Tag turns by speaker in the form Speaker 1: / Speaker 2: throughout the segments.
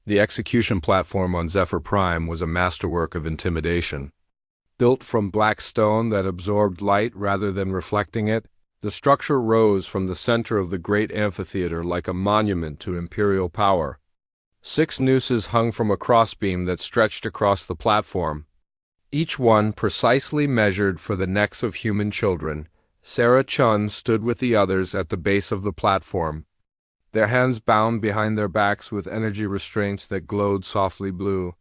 Speaker 1: The execution platform on Zephyr Prime was a masterwork of intimidation. Built from black stone that absorbed light rather than reflecting it, the structure rose from the center of the great amphitheater like a monument to imperial power. 6 nooses hung from a crossbeam that stretched across the platform, each one precisely measured for the necks of human children. Sarah Chun stood with the others at the base of the platform, their hands bound behind their backs with energy restraints that glowed softly blue.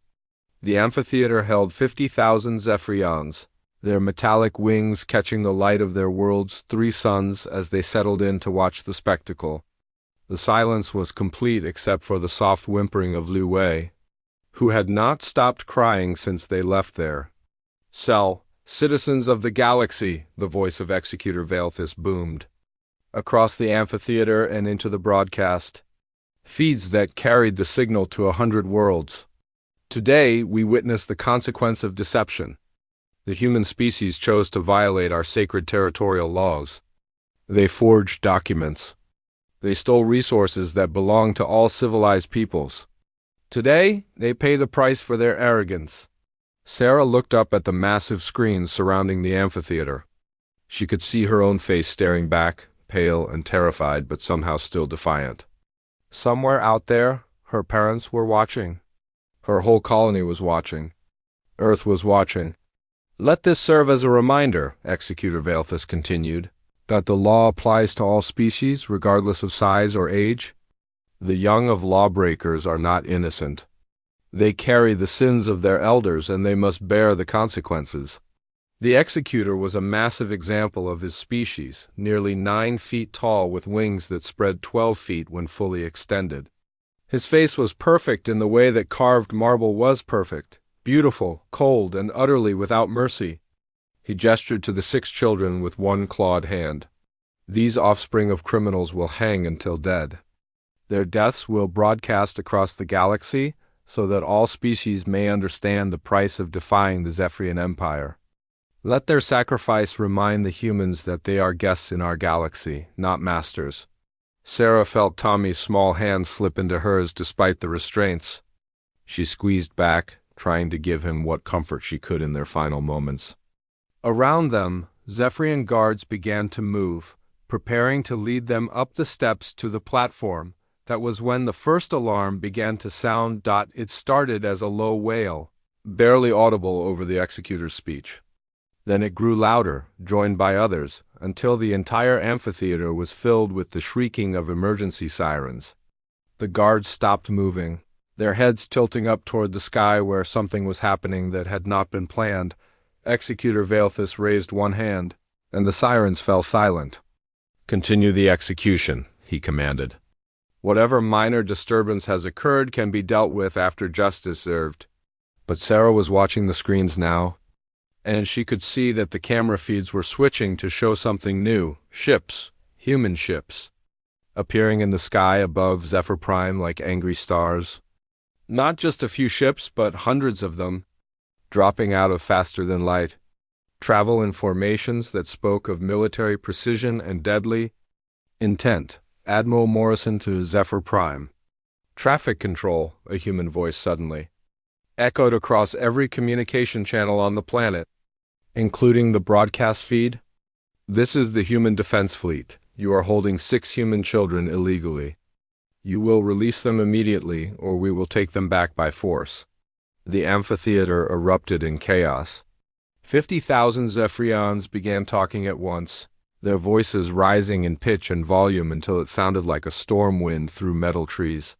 Speaker 1: The amphitheater held 50,000 Zephyrians, their metallic wings catching the light of their world's 3 suns as they settled in to watch the spectacle. The silence was complete except for the soft whimpering of Liu Wei, who had not stopped crying since they left there. Citizens of the galaxy, the voice of Executor Valethus boomed across the amphitheater and into the broadcast, feeds that carried the signal to 100 worlds. Today, we witness the consequence of deception. The human species chose to violate our sacred territorial laws. They forged documents. They stole resources that belong to all civilized peoples. Today, they pay the price for their arrogance. Sarah looked up at the massive screens surrounding the amphitheater. She could see her own face staring back, pale and terrified, but somehow still defiant. Somewhere out there, her parents were watching. Her whole colony was watching. Earth was watching. Let this serve as a reminder, Executor Valethus continued, that the law applies to all species, regardless of size or age. The young of lawbreakers are not innocent. They carry the sins of their elders, and they must bear the consequences. The Executor was a massive example of his species, nearly 9 feet tall with wings that spread 12 feet when fully extended. His face was perfect in the way that carved marble was perfect, beautiful, cold, and utterly without mercy. He gestured to the 6 children with one clawed hand. These offspring of criminals will hang until dead. Their deaths will broadcast across the galaxy so that all species may understand the price of defying the Zephyrian Empire. Let their sacrifice remind the humans that they are guests in our galaxy, not masters. Sarah felt Tommy's small hand slip into hers despite the restraints. She squeezed back, trying to give him what comfort she could in their final moments. Around them, Zephyrian guards began to move, preparing to lead them up the steps to the platform. That was when the first alarm began to sound. It started as a low wail, barely audible over the Executor's speech. Then it grew louder, joined by others, until the entire amphitheater was filled with the shrieking of emergency sirens. The guards stopped moving, their heads tilting up toward the sky where something was happening that had not been planned. Executor Valethus raised one hand, and the sirens fell silent. "Continue the execution," he commanded. "Whatever minor disturbance has occurred can be dealt with after justice served." But Sarah was watching the screens now, and she could see that the camera feeds were switching to show something new. Ships, human ships, appearing in the sky above Zephyr Prime like angry stars. Not just a few ships, but hundreds of them, dropping out of faster than light. Travel in formations that spoke of military precision and deadly intent. Admiral Morrison to Zephyr Prime. "Traffic control," a human voice suddenly echoed across every communication channel on the planet, including the broadcast feed. "This is the Human Defense Fleet. You are holding 6 human children illegally. You will release them immediately, or we will take them back by force." The amphitheater erupted in chaos. 50,000 Zephyrians began talking at once, their voices rising in pitch and volume until it sounded like a storm wind through metal trees.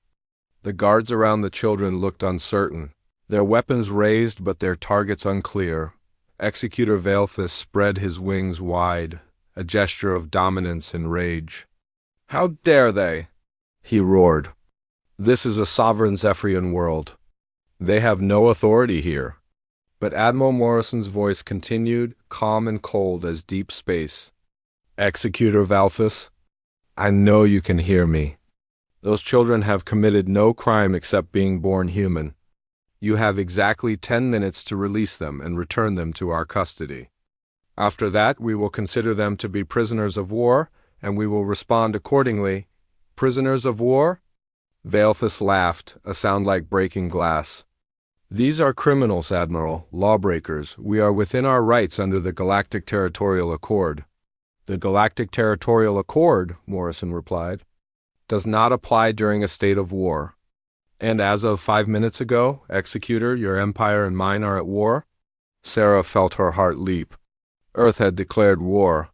Speaker 1: The guards around the children looked uncertain, their weapons raised but their targets unclear. Executor Valethus spread his wings wide, a gesture of dominance and rage. "How dare they?" he roared. "This is a sovereign Zephyrian world. They have no authority here." But Admiral Morrison's voice continued, calm and cold as deep space. "Executor Valethus, I know you can hear me. Those children have committed no crime except being born human. You have exactly 10 minutes to release them and return them to our custody. After that, we will consider them to be prisoners of war, and we will respond accordingly." "Prisoners of war?" Veilthus laughed, a sound like breaking glass. These are criminals, Admiral, lawbreakers. We are within our rights under the Galactic Territorial Accord. The Galactic Territorial Accord, Morrison replied, does not apply during a state of war. And as of 5 minutes ago, Executor, your empire and mine are at war? Sarah felt her heart leap. Earth had declared war.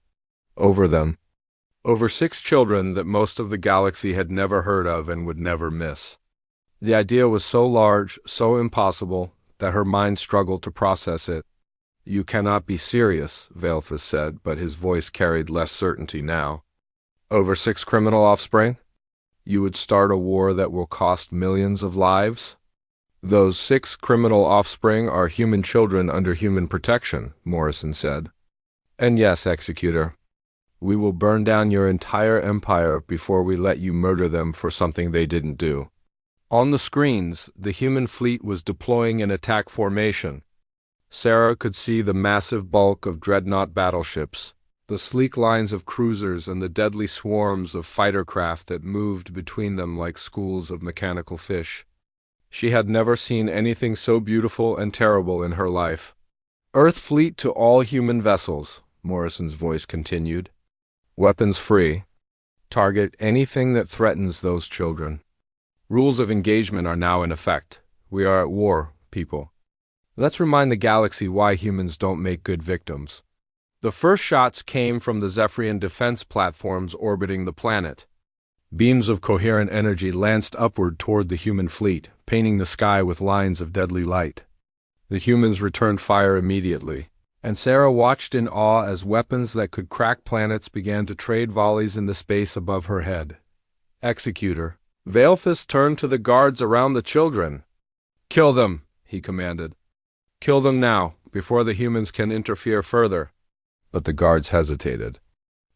Speaker 1: Over them. Over 6 children that most of the galaxy had never heard of and would never miss. The idea was so large, so impossible, that her mind struggled to process it. You cannot be serious, Veilthus said, but his voice carried less certainty now. Over 6 criminal offspring? You would start a war that will cost millions of lives? Those 6 criminal offspring are human children under human protection, Morrison said. And yes, Executor, we will burn down your entire empire before we let you murder them for something they didn't do. On the screens, the human fleet was deploying in attack formation. Sarah could see the massive bulk of dreadnought battleships, the sleek lines of cruisers and the deadly swarms of fighter craft that moved between them like schools of mechanical fish. She had never seen anything so beautiful and terrible in her life. Earth fleet to all human vessels, Morrison's voice continued. Weapons free. Target anything that threatens those children. Rules of engagement are now in effect. We are at war, people. Let's remind the galaxy why humans don't make good victims. The first shots came from the Zephyrian defense platforms orbiting the planet. Beams of coherent energy lanced upward toward the human fleet, painting the sky with lines of deadly light. The humans returned fire immediately, and Sarah watched in awe as weapons that could crack planets began to trade volleys in the space above her head. Executor. Veilthus turned to the guards around the children. Kill them, he commanded. Kill them now, before the humans can interfere further. But the guards hesitated.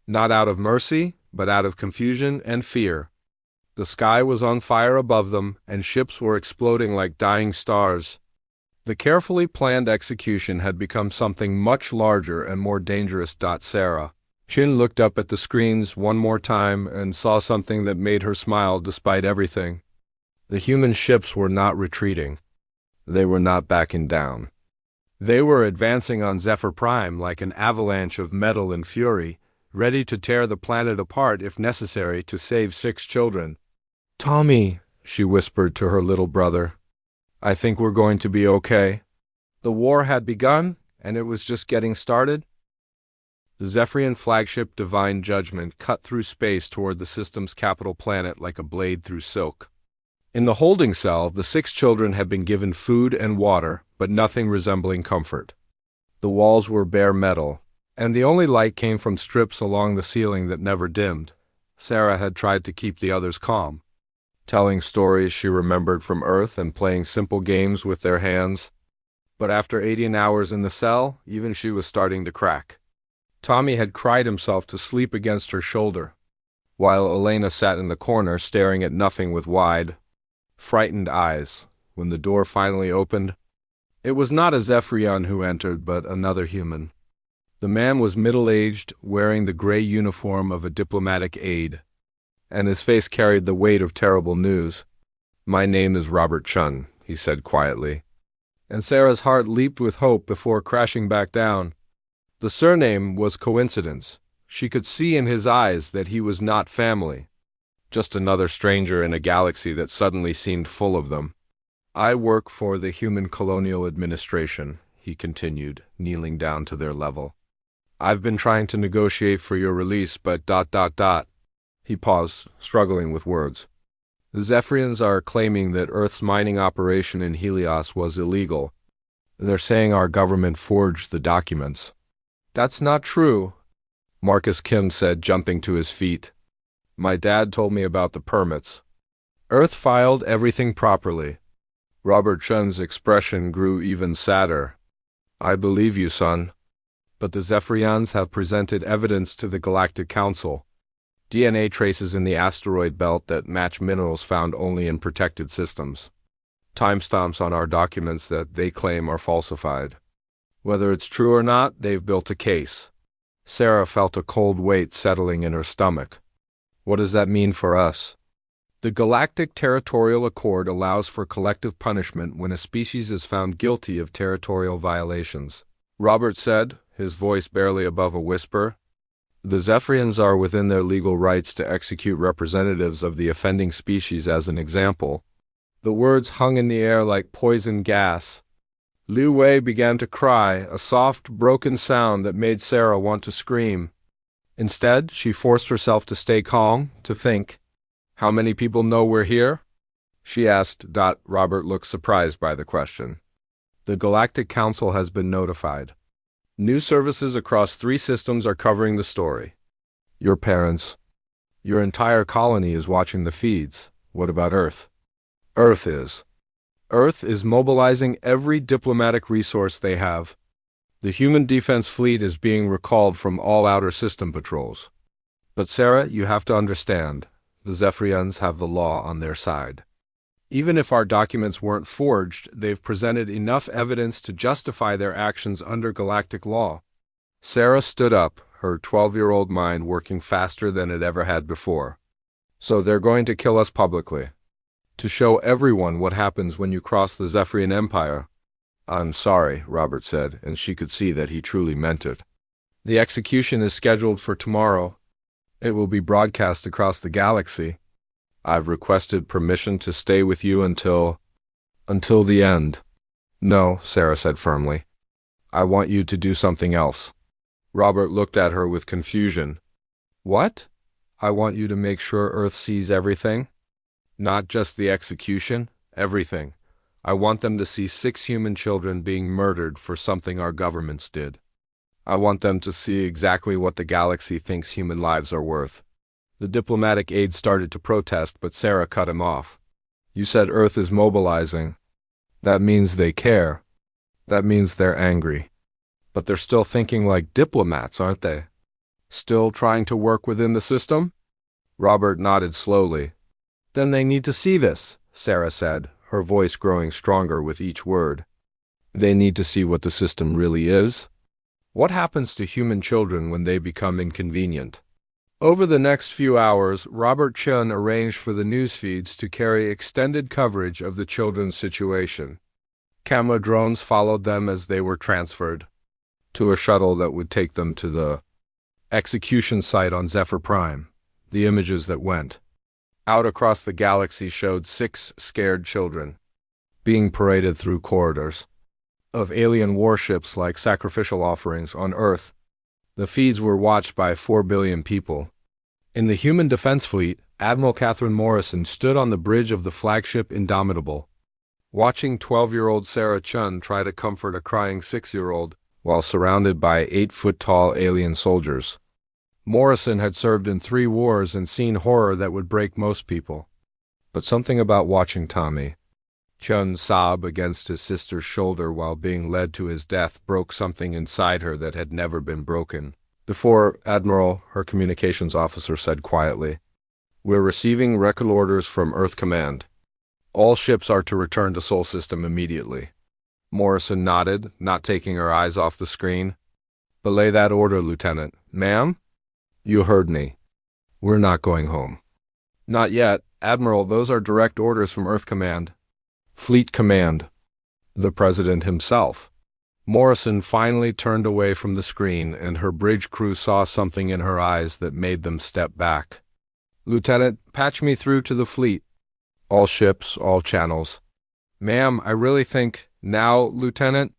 Speaker 1: Not out of mercy, but out of confusion and fear. The sky was on fire above them, and ships were exploding like dying stars. The carefully planned execution had become something much larger and more dangerous. Sarah. Shin looked up at the screens one more time and saw something that made her smile despite everything. The human ships were not retreating. They were not backing down. They were advancing on Zephyr Prime like an avalanche of metal and fury, ready to tear the planet apart if necessary to save 6 children. Tommy, she whispered to her little brother, I think we're going to be okay. The war had begun, and it was just getting started. The Zephyrian flagship Divine Judgment cut through space toward the system's capital planet like a blade through silk. In the holding cell, the 6 children had been given food and water, but nothing resembling comfort. The walls were bare metal, and the only light came from strips along the ceiling that never dimmed. Sarah had tried to keep the others calm, telling stories she remembered from Earth and playing simple games with their hands. But after 18 hours in the cell, even she was starting to crack. Tommy had cried himself to sleep against her shoulder, while Elena sat in the corner staring at nothing with wide, frightened eyes. When the door finally opened, it was not a Zephyrian who entered, but another human. The man was middle-aged, wearing the gray uniform of a diplomatic aide, and his face carried the weight of terrible news. My name is Robert Chun, he said quietly, and Sarah's heart leaped with hope before crashing back down. The surname was coincidence. She could see in his eyes that he was not family, just another stranger in a galaxy that suddenly seemed full of them. I work for the Human Colonial Administration, he continued, kneeling down to their level. I've been trying to negotiate for your release, but ... He paused, struggling with words. The Zephyrians are claiming that Earth's mining operation in Helios was illegal. They're saying our government forged the documents. That's not true, Marcus Kim said, jumping to his feet. My dad told me about the permits. Earth filed everything properly. Robert Chun's expression grew even sadder. I believe you, son. But the Zephyrians have presented evidence to the Galactic Council. DNA traces in the asteroid belt that match minerals found only in protected systems. Timestamps on our documents that they claim are falsified. Whether it's true or not, they've built a case. Sarah felt a cold weight settling in her stomach. What does that mean for us? The Galactic Territorial Accord allows for collective punishment when a species is found guilty of territorial violations. Robert said, his voice barely above a whisper. The Zephyrians are within their legal rights to execute representatives of the offending species as an example. The words hung in the air like poison gas. Liu Wei began to cry, a soft, broken sound that made Sarah want to scream. Instead, she forced herself to stay calm, to think. How many people know we're here? She asked. Robert looked surprised by the question. The Galactic Council has been notified. News services across 3 systems are covering the story. Your parents. Your entire colony is watching the feeds. What about Earth? Earth is mobilizing every diplomatic resource they have. The human defense fleet is being recalled from all outer system patrols. But Sarah, you have to understand, the Zephyrians have the law on their side. Even if our documents weren't forged, they've presented enough evidence to justify their actions under galactic law. Sarah stood up, her 12-year-old mind working faster than it ever had before. So they're going to kill us publicly. To show everyone what happens when you cross the Zephyrian Empire. I'm sorry, Robert said, and she could see that he truly meant it. The execution is scheduled for tomorrow. It will be broadcast across the galaxy. I've requested permission to stay with you until the end. No, Sarah said firmly. I want you to do something else. Robert looked at her with confusion. What? I want you to make sure Earth sees everything? Not just the execution, everything. I want them to see 6 human children being murdered for something our governments did. I want them to see exactly what the galaxy thinks human lives are worth. The diplomatic aide started to protest, but Sarah cut him off. You said Earth is mobilizing. That means they care. That means they're angry. But they're still thinking like diplomats, aren't they? Still trying to work within the system? Robert nodded slowly. Then they need to see this, Sarah said, her voice growing stronger with each word. They need to see what the system really is. What happens to human children when they become inconvenient? Over the next few hours, Robert Chun arranged for the news feeds to carry extended coverage of the children's situation. Camera drones followed them as they were transferred to a shuttle that would take them to the execution site on Zephyr Prime. The images that went out across the galaxy showed 6 scared children being paraded through corridors of alien warships like sacrificial offerings on Earth. The feeds were watched by 4 billion people. In the human defense fleet, Admiral Catherine Morrison stood on the bridge of the flagship Indomitable, watching 12-year-old Sarah Chun try to comfort a crying 6-year-old while surrounded by 8-foot-tall alien soldiers. Morrison had served in 3 wars and seen horror that would break most people. But something about watching Tommy Chun sob against his sister's shoulder while being led to his death broke something inside her that had never been broken. Before, Admiral, her communications officer said quietly, We're receiving record orders from Earth Command. All ships are to return to Sol System immediately. Morrison nodded, not taking her eyes off the screen. Belay that order, Lieutenant. Ma'am? You heard me. We're not going home. Not yet, Admiral. Those are direct orders from Earth Command. Fleet Command. The President himself. Morrison finally turned away from the screen, and her bridge crew saw something in her eyes that made them step back. Lieutenant, patch me through to the fleet. All ships, all channels. Ma'am, I really think... Now, Lieutenant?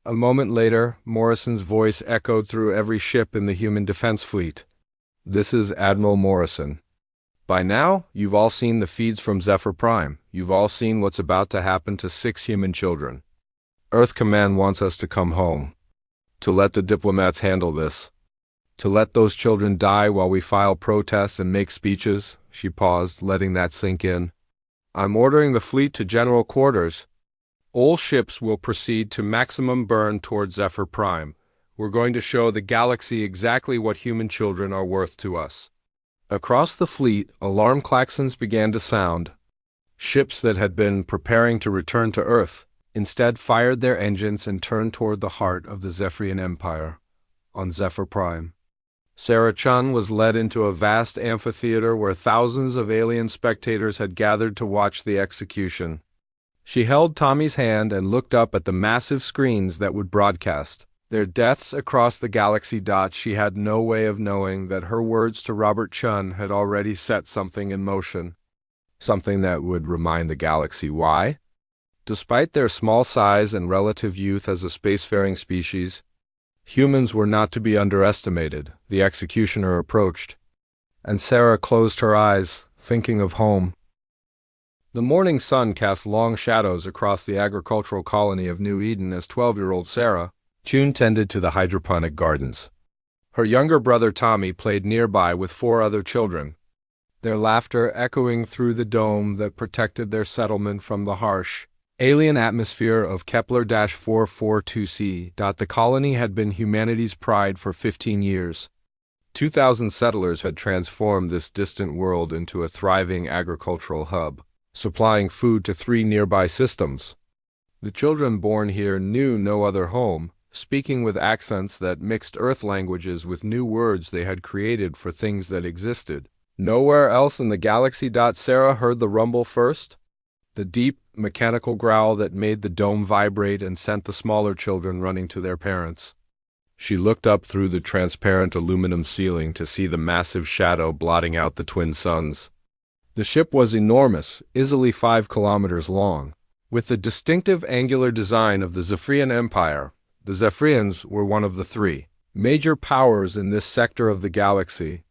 Speaker 1: A moment later, Morrison's voice echoed through every ship in the human defense fleet. This is Admiral Morrison. By now, you've all seen the feeds from Zephyr Prime. You've all seen what's about to happen to 6 human children. Earth Command wants us to come home. To let the diplomats handle this. To let those children die while we file protests and make speeches. She paused, letting that sink in. I'm ordering the fleet to general quarters. All ships will proceed to maximum burn toward Zephyr Prime. We're going to show the galaxy exactly what human children are worth to us. Across the fleet, alarm klaxons began to sound. Ships that had been preparing to return to Earth instead fired their engines and turned toward the heart of the Zephyrian Empire, on Zephyr Prime. Sarah Chun was led into a vast amphitheater where thousands of alien spectators had gathered to watch the execution. She held Tommy's hand and looked up at the massive screens that would broadcast their deaths across the galaxy. She had no way of knowing that her words to Robert Chun had already set something in motion, something that would remind the galaxy why. Despite their small size and relative youth as a spacefaring species, humans were not to be underestimated. The executioner approached, and Sarah closed her eyes, thinking of home. The morning sun cast long shadows across the agricultural colony of New Eden as 12-year-old Sarah Chun tended to the hydroponic gardens. Her younger brother Tommy played nearby with 4 other children, their laughter echoing through the dome that protected their settlement from the harsh, alien atmosphere of Kepler-442c. The colony had been humanity's pride for 15 years. 2,000 settlers had transformed this distant world into a thriving agricultural hub, supplying food to 3 nearby systems. The children born here knew no other home, speaking with accents that mixed Earth languages with new words they had created for things that existed nowhere else in the galaxy. Sarah heard the rumble first, the deep, mechanical growl that made the dome vibrate and sent the smaller children running to their parents. She looked up through the transparent aluminum ceiling to see the massive shadow blotting out the twin suns. The ship was enormous, easily 5 kilometers long, with the distinctive angular design of the Zephyrian Empire. The Zephyrians were one of the 3 major powers in this sector of the galaxy.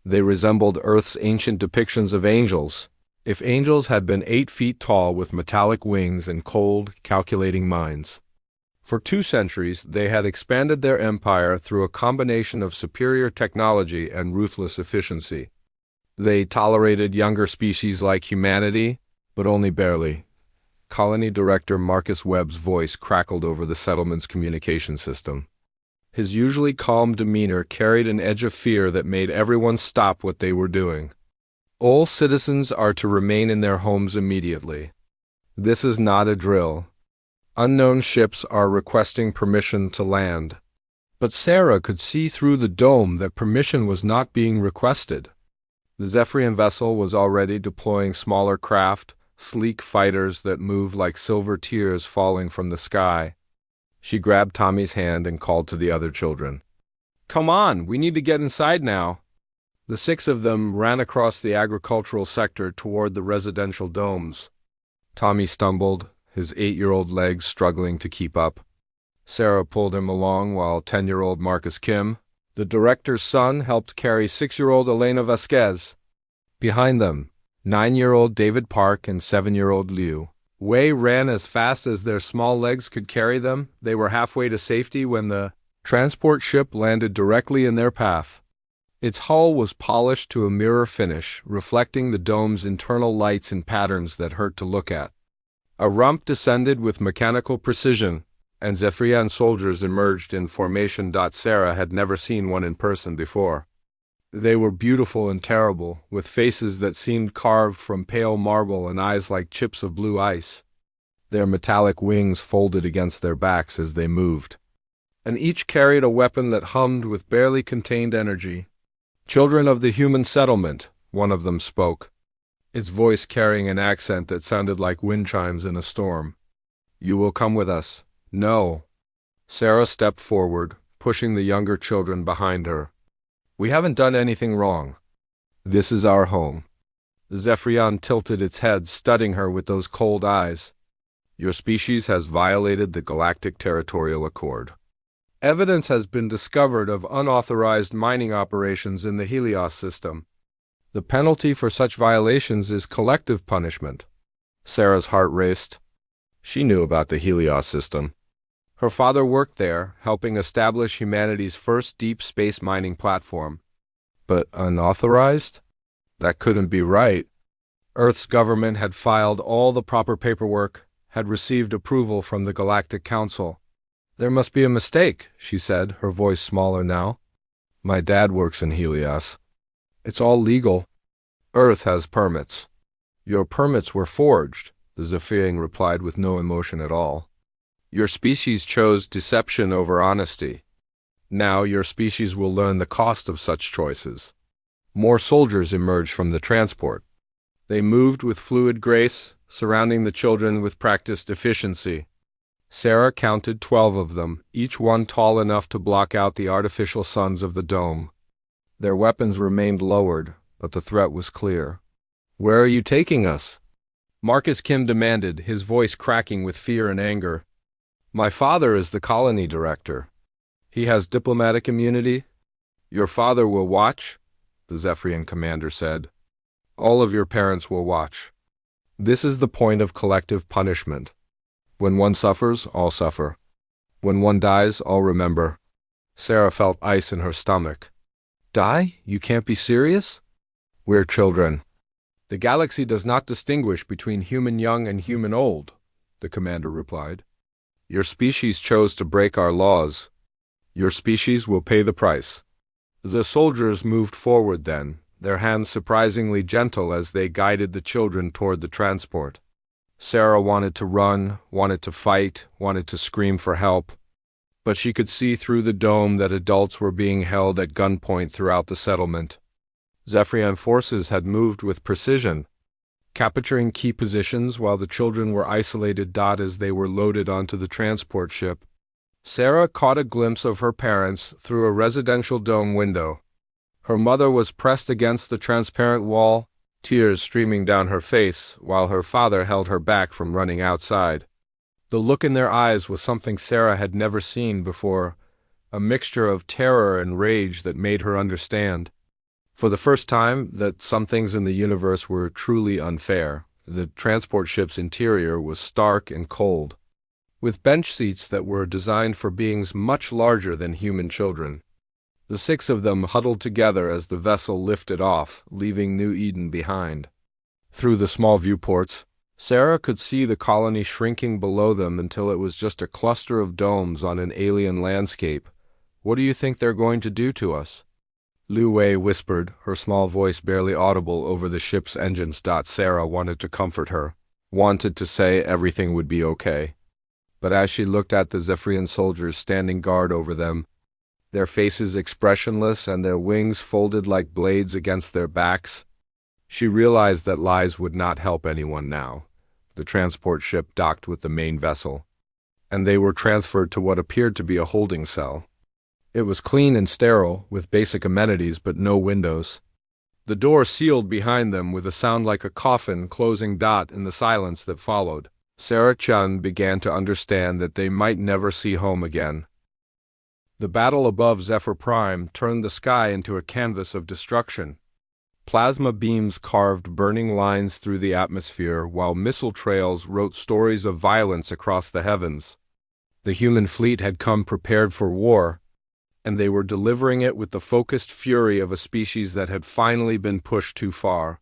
Speaker 1: They resembled Earth's ancient depictions of angels, if angels had been 8 feet tall with metallic wings and cold, calculating minds. For 2 centuries, they had expanded their empire through a combination of superior technology and ruthless efficiency. They tolerated younger species like humanity, but only barely. Colony Director Marcus Webb's voice crackled over the settlement's communication system. His usually calm demeanor carried an edge of fear that made everyone stop what they were doing. All citizens are to remain in their homes immediately. This is not a drill. Unknown ships are requesting permission to land. But Sarah could see through the dome that permission was not being requested. The Zephyrian vessel was already deploying smaller craft, sleek fighters that moved like silver tears falling from the sky. She grabbed Tommy's hand and called to the other children. "Come on, we need to get inside now." The 6 of them ran across the agricultural sector toward the residential domes. Tommy stumbled, his 8-year-old legs struggling to keep up. Sarah pulled him along while 10-year-old Marcus Kim, the director's son, helped carry 6-year-old Elena Vasquez. Behind them, 9-year-old David Park and 7-year-old Liu Wei ran as fast as their small legs could carry them. They were halfway to safety when the transport ship landed directly in their path. Its hull was polished to a mirror finish, reflecting the dome's internal lights in patterns that hurt to look at. A rump descended with mechanical precision, and Zephyrian soldiers emerged in formation. Sarah had never seen one in person before. They were beautiful and terrible, with faces that seemed carved from pale marble and eyes like chips of blue ice. Their metallic wings folded against their backs as they moved, and each carried a weapon that hummed with barely contained energy. "Children of the human settlement," one of them spoke, its voice carrying an accent that sounded like wind chimes in a storm. "You will come with us." "No." Sarah stepped forward, pushing the younger children behind her. "We haven't done anything wrong. This is our home." The Zephyrian tilted its head, studying her with those cold eyes. "Your species has violated the Galactic Territorial Accord. Evidence has been discovered of unauthorized mining operations in the Helios system. The penalty for such violations is collective punishment." Sarah's heart raced. She knew about the Helios system. Her father worked there, helping establish humanity's first deep space mining platform. But unauthorized? That couldn't be right. Earth's government had filed all the proper paperwork, had received approval from the Galactic Council. "There must be a mistake," she said, her voice smaller now. "My dad works in Helios. It's all legal. Earth has permits." "Your permits were forged," the Zephyrian replied with no emotion at all. "Your species chose deception over honesty. Now your species will learn the cost of such choices. More soldiers emerged from the transport. They moved with fluid grace, surrounding the children with practiced efficiency. Sarah counted 12 of them, each one tall enough to block out the artificial suns of the dome. Their weapons remained lowered, but the threat was clear. "Where are you taking us?" Marcus Kim demanded, his voice cracking with fear and anger. "My father is the colony director. He has diplomatic immunity. Your father will watch," the Zephyrian commander said. "All of your parents will watch. This is the point of collective punishment. When one suffers, all suffer. When one dies, all remember." Sarah felt ice in her stomach. "Die? You can't be serious?" "We're children. The galaxy does not distinguish between human young and human old," the commander replied. "Your species chose to break our laws. Your species will pay the price." The soldiers moved forward then, their hands surprisingly gentle as they guided the children toward the transport. Sarah wanted to run, wanted to fight, wanted to scream for help, but she could see through the dome that adults were being held at gunpoint throughout the settlement. Zephyrian forces had moved with precision, capturing key positions while the children were isolated. As they were loaded onto the transport ship, Sarah caught a glimpse of her parents through a residential dome window. Her mother was pressed against the transparent wall, tears streaming down her face, while her father held her back from running outside. The look in their eyes was something Sarah had never seen before, a mixture of terror and rage that made her understand, for the first time, that some things in the universe were truly unfair. The transport ship's interior was stark and cold, with bench seats that were designed for beings much larger than human children. The 6 of them huddled together as the vessel lifted off, leaving New Eden behind. Through the small viewports, Sarah could see the colony shrinking below them until it was just a cluster of domes on an alien landscape. "What do you think they're going to do to us?" Lu Wei whispered, her small voice barely audible over the ship's engines. Sarah wanted to comfort her, wanted to say everything would be okay. But as she looked at the Zephyrian soldiers standing guard over them, their faces expressionless and their wings folded like blades against their backs, she realized that lies would not help anyone now. The transport ship docked with the main vessel, and they were transferred to what appeared to be a holding cell. It was clean and sterile, with basic amenities but no windows. The door sealed behind them with a sound like a coffin closing. In the silence that followed, Sarah Chun began to understand that they might never see home again. The battle above Zephyr Prime turned the sky into a canvas of destruction. Plasma beams carved burning lines through the atmosphere, while missile trails wrote stories of violence across the heavens. The human fleet had come prepared for war, and they were delivering it with the focused fury of a species that had finally been pushed too far.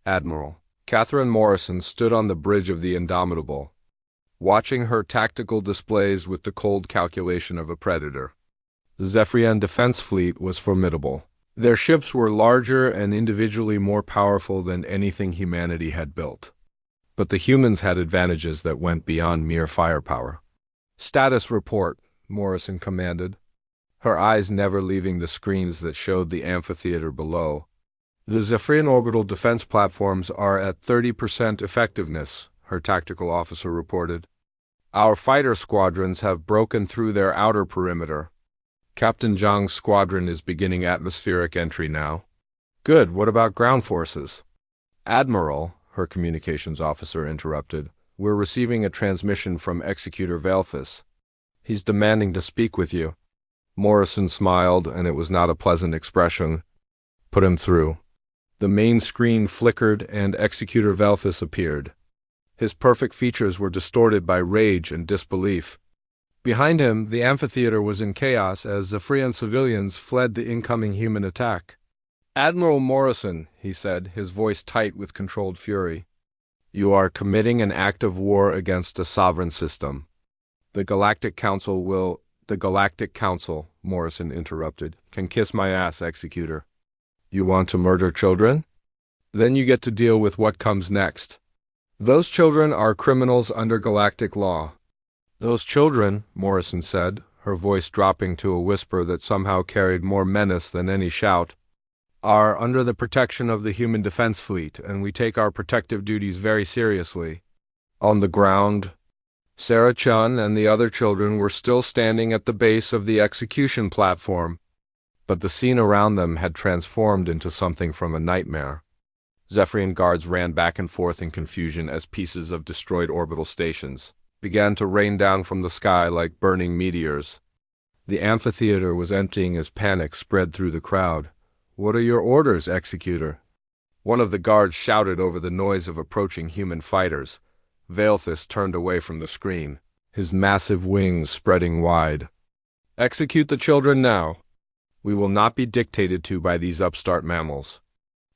Speaker 1: Admiral Catherine Morrison stood on the bridge of the Indomitable, watching her tactical displays with the cold calculation of a predator. The Zephyrian defense fleet was formidable. Their ships were larger and individually more powerful than anything humanity had built. But the humans had advantages that went beyond mere firepower. "Status report," Morrison commanded, her eyes never leaving the screens that showed the amphitheater below. "The Zephyrian orbital defense platforms are at 30% effectiveness," her tactical officer reported. "Our fighter squadrons have broken through their outer perimeter. Captain Zhang's squadron is beginning atmospheric entry now." "Good, what about ground forces?" "Admiral," her communications officer interrupted, "we're receiving a transmission from Executor Velthus. He's demanding to speak with you." Morrison smiled, and it was not a pleasant expression. "Put him through." The main screen flickered, and Executor Velthus appeared. His perfect features were distorted by rage and disbelief. Behind him, the amphitheater was in chaos as Zephyrian civilians fled the incoming human attack. "Admiral Morrison," he said, his voice tight with controlled fury, "you are committing an act of war against a sovereign system. The Galactic Council will—" "The Galactic Council," Morrison interrupted, "can kiss my ass, Executor. You want to murder children? Then you get to deal with what comes next. Those children are criminals under galactic law." "Those children," Morrison said, her voice dropping to a whisper that somehow carried more menace than any shout, "are under the protection of the Human Defense Fleet, and we take our protective duties very seriously." On the ground, Sarah Chun and the other children were still standing at the base of the execution platform, but the scene around them had transformed into something from a nightmare. Zephyrian guards ran back and forth in confusion as pieces of destroyed orbital stations began to rain down from the sky like burning meteors. The amphitheater was emptying as panic spread through the crowd. "What are your orders, Executor?" One of the guards shouted over the noise of approaching human fighters. Veilthus turned away from the screen, his massive wings spreading wide. "Execute the children now. We will not be dictated to by these upstart mammals."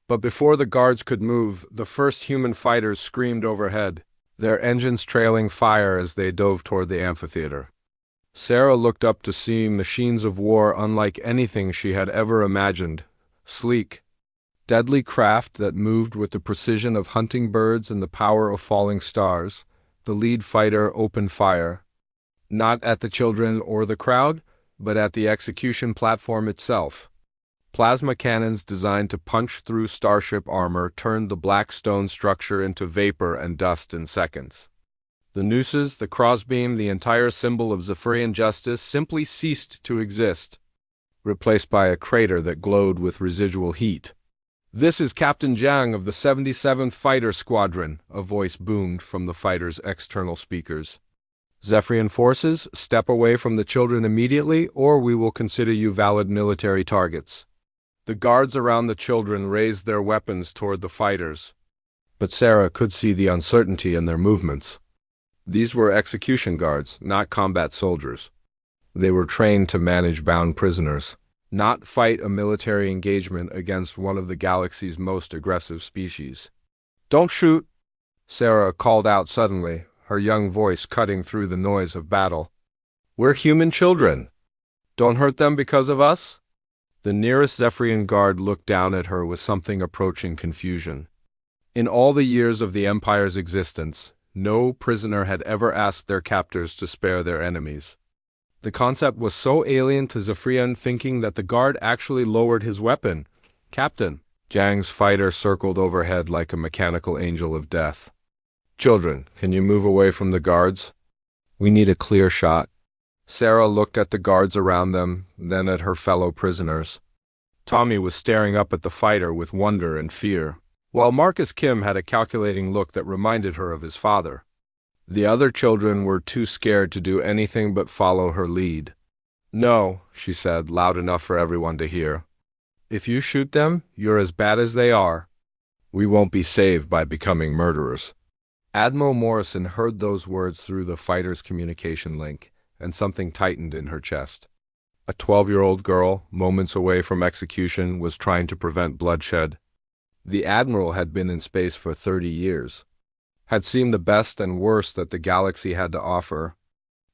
Speaker 1: But before the guards could move, the first human fighters screamed overhead, their engines trailing fire as they dove toward the amphitheater. Sarah looked up to see machines of war unlike anything she had ever imagined, sleek, deadly craft that moved with the precision of hunting birds and the power of falling stars. The lead fighter opened fire, not at the children or the crowd, but at the execution platform itself. Plasma cannons designed to punch through starship armor turned the black stone structure into vapor and dust in seconds. The nooses, the crossbeam, the entire symbol of Zephyrian justice simply ceased to exist, replaced by a crater that glowed with residual heat. "This is Captain Jiang of the 77th Fighter Squadron," a voice boomed from the fighter's external speakers. "Zephyrian forces, step away from the children immediately, or we will consider you valid military targets." The guards around the children raised their weapons toward the fighters, but Sarah could see the uncertainty in their movements. These were execution guards, not combat soldiers. They were trained to manage bound prisoners, not fight a military engagement against one of the galaxy's most aggressive species. "Don't shoot!" Sarah called out suddenly, her young voice cutting through the noise of battle. "We're human children. Don't hurt them because of us." The nearest Zephyrian guard looked down at her with something approaching confusion. In all the years of the Empire's existence, no prisoner had ever asked their captors to spare their enemies. The concept was so alien to Zephyrian thinking that the guard actually lowered his weapon. "Captain." Jiang's fighter circled overhead like a mechanical angel of death. "Children, can you move away from the guards? We need a clear shot." Sarah looked at the guards around them, then at her fellow prisoners. Tommy was staring up at the fighter with wonder and fear, while Marcus Kim had a calculating look that reminded her of his father. The other children were too scared to do anything but follow her lead. "No," she said, loud enough for everyone to hear. "If you shoot them, you're as bad as they are. We won't be saved by becoming murderers." Admiral Morrison heard those words through the fighter's communication link, and something tightened in her chest. A 12-year-old girl, moments away from execution, was trying to prevent bloodshed. The Admiral had been in space for 30 years, had seen the best and worst that the galaxy had to offer,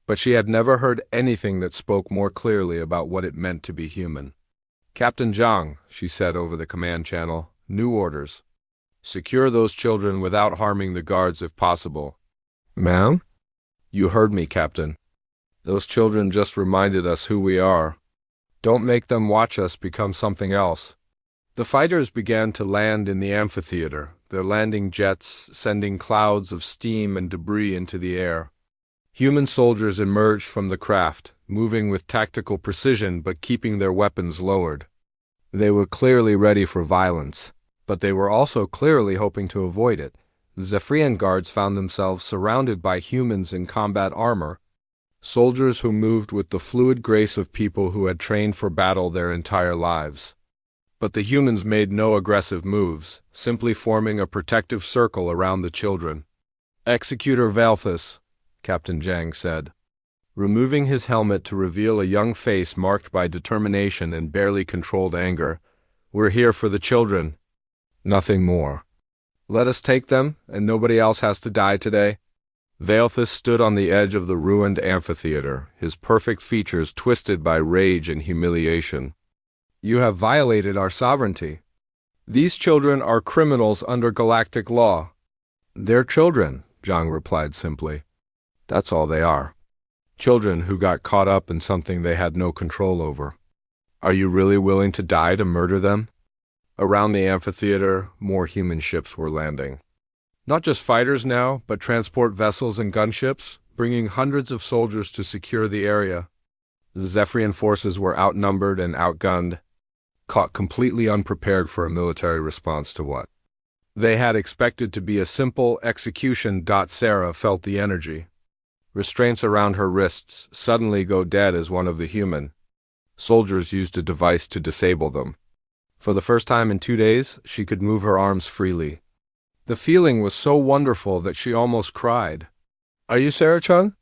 Speaker 1: but she had never heard anything that spoke more clearly about what it meant to be human. "Captain Jiang," she said over the command channel, "new orders. Secure those children without harming the guards if possible." "Ma'am?" "You heard me, Captain. Those children just reminded us who we are. Don't make them watch us become something else." The fighters began to land in the amphitheater, their landing jets sending clouds of steam and debris into the air. Human soldiers emerged from the craft, moving with tactical precision but keeping their weapons lowered. They were clearly ready for violence, but they were also clearly hoping to avoid it. The Zephyrian guards found themselves surrounded by humans in combat armor, soldiers who moved with the fluid grace of people who had trained for battle their entire lives. But the humans made no aggressive moves, simply forming a protective circle around the children. "Executor Veilthus," Captain Jiang said, removing his helmet to reveal a young face marked by determination and barely controlled anger. "We're here for the children. Nothing more. Let us take them, and nobody else has to die today." Veilthus stood on the edge of the ruined amphitheater, his perfect features twisted by rage and humiliation. "You have violated our sovereignty. These children are criminals under galactic law." "They're children," Jiang replied simply. "That's all they are." Children who got caught up in something they had no control over. Are you really willing to die to murder them? Around the amphitheater, more human ships were landing. Not just fighters now, but transport vessels and gunships, bringing hundreds of soldiers to secure the area. The Zephyrian forces were outnumbered and outgunned, caught completely unprepared for a military response to what they had expected to be a simple execution. Sarah felt the energy. Restraints around her wrists suddenly go dead as one of the human soldiers used a device to disable them. For the first time in 2 days, she could move her arms freely. The feeling was so wonderful that she almost cried. Are you Sarah-chan?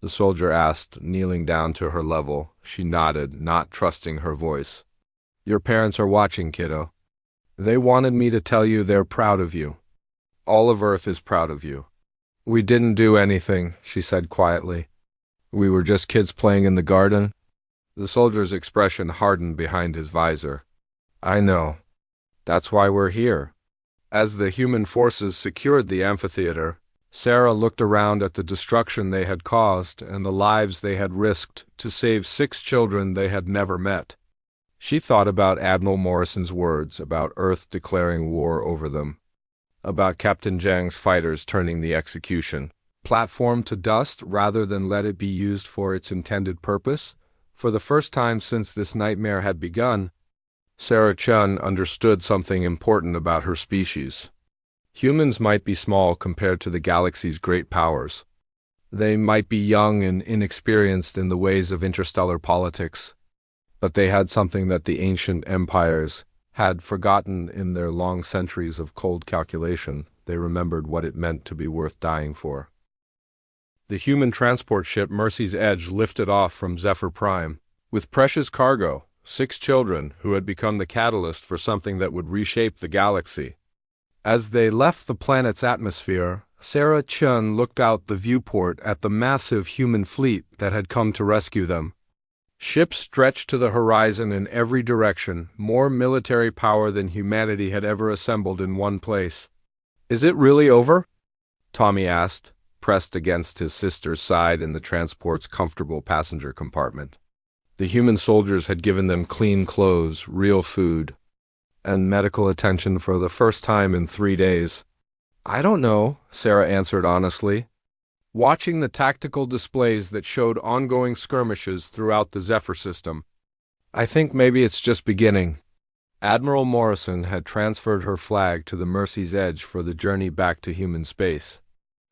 Speaker 1: The soldier asked, kneeling down to her level. She nodded, not trusting her voice. Your parents are watching, kiddo. They wanted me to tell you they're proud of you. All of Earth is proud of you. We didn't do anything, she said quietly. We were just kids playing in the garden. The soldier's expression hardened behind his visor. I know. That's why we're here. As the human forces secured the amphitheater, Sarah looked around at the destruction they had caused and the lives they had risked to save 6 children they had never met. She thought about Admiral Morrison's words about Earth declaring war over them, about Captain Zhang's fighters turning the execution platform to dust rather than let it be used for its intended purpose. For the first time since this nightmare had begun, Sarah-chan understood something important about her species. Humans might be small compared to the galaxy's great powers. They might be young and inexperienced in the ways of interstellar politics, but they had something that the ancient empires had forgotten in their long centuries of cold calculation. They remembered what it meant to be worth dying for. The human transport ship Mercy's Edge lifted off from Zephyr Prime, with precious cargo, 6 children who had become the catalyst for something that would reshape the galaxy. As they left the planet's atmosphere, Sarah-chan looked out the viewport at the massive human fleet that had come to rescue them. Ships stretched to the horizon in every direction, more military power than humanity had ever assembled in one place. Is it really over? Tommy asked, pressed against his sister's side in the transport's comfortable passenger compartment. The human soldiers had given them clean clothes, real food, and medical attention for the first time in 3 days. I don't know, Sarah answered honestly, watching the tactical displays that showed ongoing skirmishes throughout the Zephyr system. I think maybe it's just beginning. Admiral Morrison had transferred her flag to the Mercy's Edge for the journey back to human space.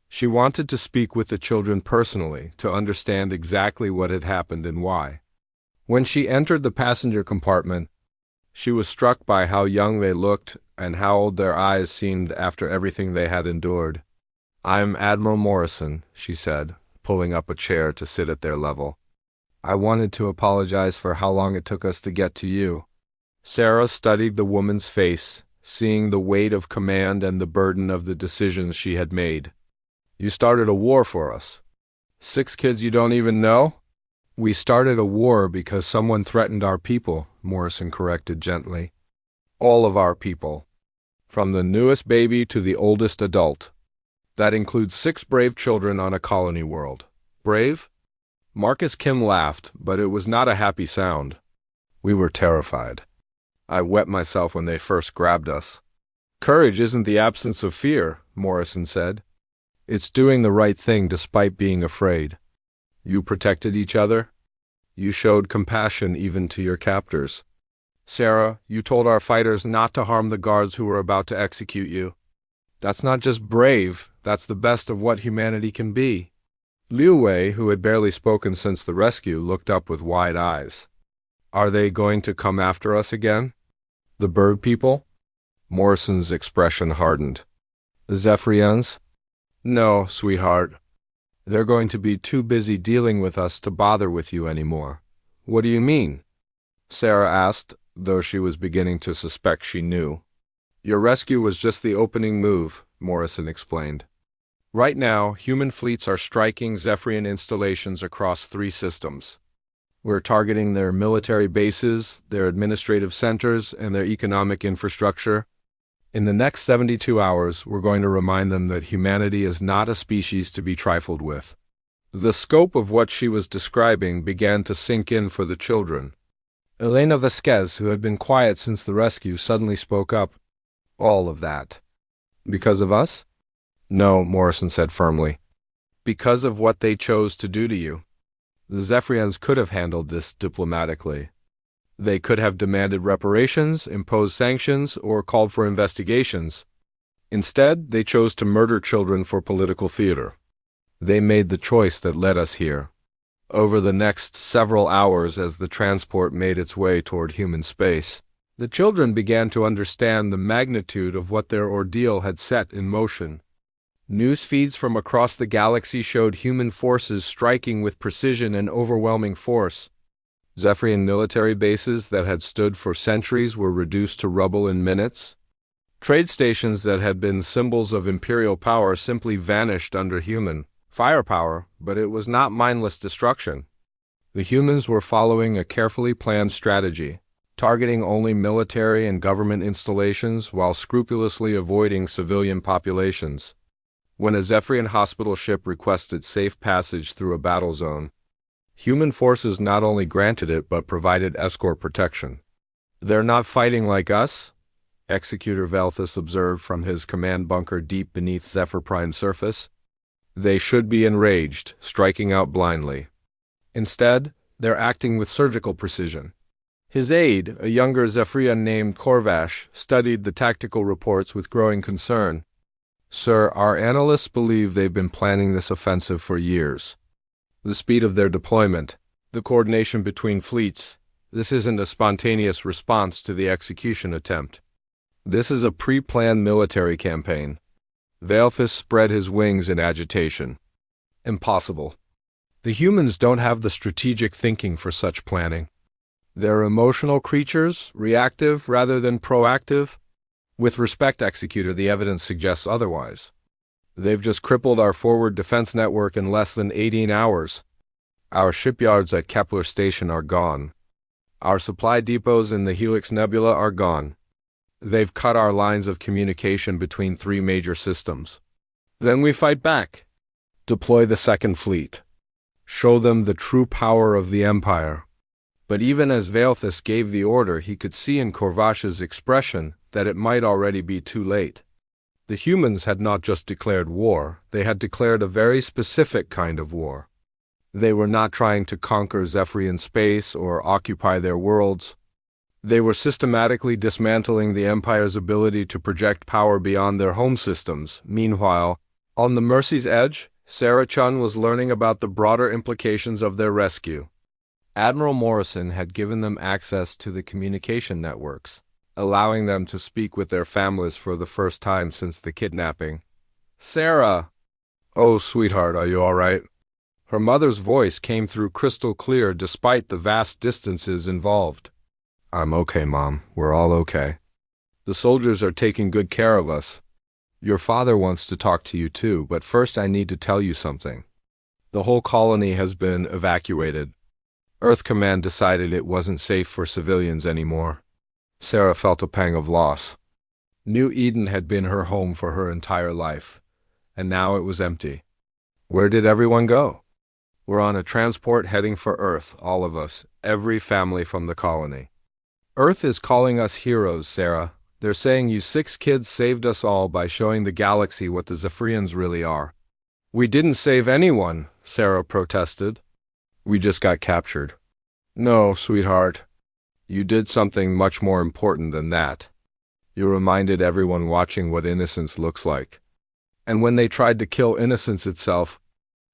Speaker 1: She wanted to speak with the children personally to understand exactly what had happened and why. When she entered the passenger compartment, she was struck by how young they looked and how old their eyes seemed after everything they had endured. I'm Admiral Morrison, she said, pulling up a chair to sit at their level. I wanted to apologize for how long it took us to get to you. Sarah studied the woman's face, seeing the weight of command and the burden of the decisions she had made. You started a war for us. 6 kids you don't even know? We started a war because someone threatened our people, Morrison corrected gently. All of our people. From the newest baby to the oldest adult. That includes 6 brave children on a colony world. Brave? Marcus Kim laughed, but it was not a happy sound. We were terrified. I wet myself when they first grabbed us. Courage isn't the absence of fear, Morrison said. It's doing the right thing despite being afraid. You protected each other. You showed compassion even to your captors. Sarah, you told our fighters not to harm the guards who were about to execute you. That's not just brave, that's the best of what humanity can be. Liu Wei, who had barely spoken since the rescue, looked up with wide eyes. Are they going to come after us again? The bird people? Morrison's expression hardened. The Zephyrians? No, sweetheart. They're going to be too busy dealing with us to bother with you anymore. What do you mean? Sarah asked, though she was beginning to suspect she knew. Your rescue was just the opening move, Morrison explained. Right now, human fleets are striking Zephyrian installations across 3 systems. We're targeting their military bases, their administrative centers, and their economic infrastructure. In the next 72 hours, we're going to remind them that humanity is not a species to be trifled with. The scope of what she was describing began to sink in for the children. Elena Vasquez, who had been quiet since the rescue, suddenly spoke up. All of that. Because of us? No, Morrison said firmly. Because of what they chose to do to you. The Zephyrians could have handled this diplomatically. They could have demanded reparations, imposed sanctions, or called for investigations. Instead, they chose to murder children for political theater. They made the choice that led us here. Over the next several hours, as the transport made its way toward human space, the children began to understand the magnitude of what their ordeal had set in motion. News feeds from across the galaxy showed human forces striking with precision and overwhelming force. Zephyrian military bases that had stood for centuries were reduced to rubble in minutes. Trade stations that had been symbols of imperial power simply vanished under human firepower, but it was not mindless destruction. The humans were following a carefully planned strategy, targeting only military and government installations while scrupulously avoiding civilian populations. When a Zephyrian hospital ship requested safe passage through a battle zone, human forces not only granted it but provided escort protection. They're not fighting like us, Executor Valthus observed from his command bunker deep beneath Zephyr Prime's surface. They should be enraged, striking out blindly. Instead, they're acting with surgical precision. His aide, a younger Zephyrian named Korvash, studied the tactical reports with growing concern. Sir, our analysts believe they've been planning this offensive for years. The speed of their deployment, the coordination between fleets, this isn't a spontaneous response to the execution attempt. This is a pre-planned military campaign. Valthus spread his wings in agitation. Impossible. The humans don't have the strategic thinking for such planning. They're emotional creatures, reactive rather than proactive. With respect, Executor, the evidence suggests otherwise. They've just crippled our forward defense network in less than 18 hours. Our shipyards at Kepler Station are gone. Our supply depots in the Helix Nebula are gone. They've cut our lines of communication between 3 major systems. Then we fight back. Deploy the Second Fleet. Show them the true power of the Empire. But even as Valthus gave the order, he could see in Korvash's expression that it might already be too late. The humans had not just declared war, they had declared a very specific kind of war. They were not trying to conquer Zephyrian space or occupy their worlds. They were systematically dismantling the Empire's ability to project power beyond their home systems. Meanwhile, on the Mercy's edge, Sarah Chun was learning about the broader implications of their rescue. Admiral Morrison had given them access to the communication networks, allowing them to speak with their families for the first time since the kidnapping. Sarah! Oh, sweetheart, are you all right? Her mother's voice came through crystal clear despite the vast distances involved. I'm okay, Mom. We're all okay. The soldiers are taking good care of us. Your father wants to talk to you too, but first I need to tell you something. The whole colony has been evacuated. Earth Command decided it wasn't safe for civilians anymore. Sarah felt a pang of loss. New Eden had been her home for her entire life, and now it was empty. Where did everyone go? We're on a transport heading for Earth, all of us, every family from the colony. Earth is calling us heroes, Sarah. They're saying you 6 kids saved us all by showing the galaxy what the Zephyrians really are. We didn't save anyone, Sarah protested. We just got captured. No, sweetheart. You did something much more important than that. You reminded everyone watching what innocence looks like. And when they tried to kill innocence itself,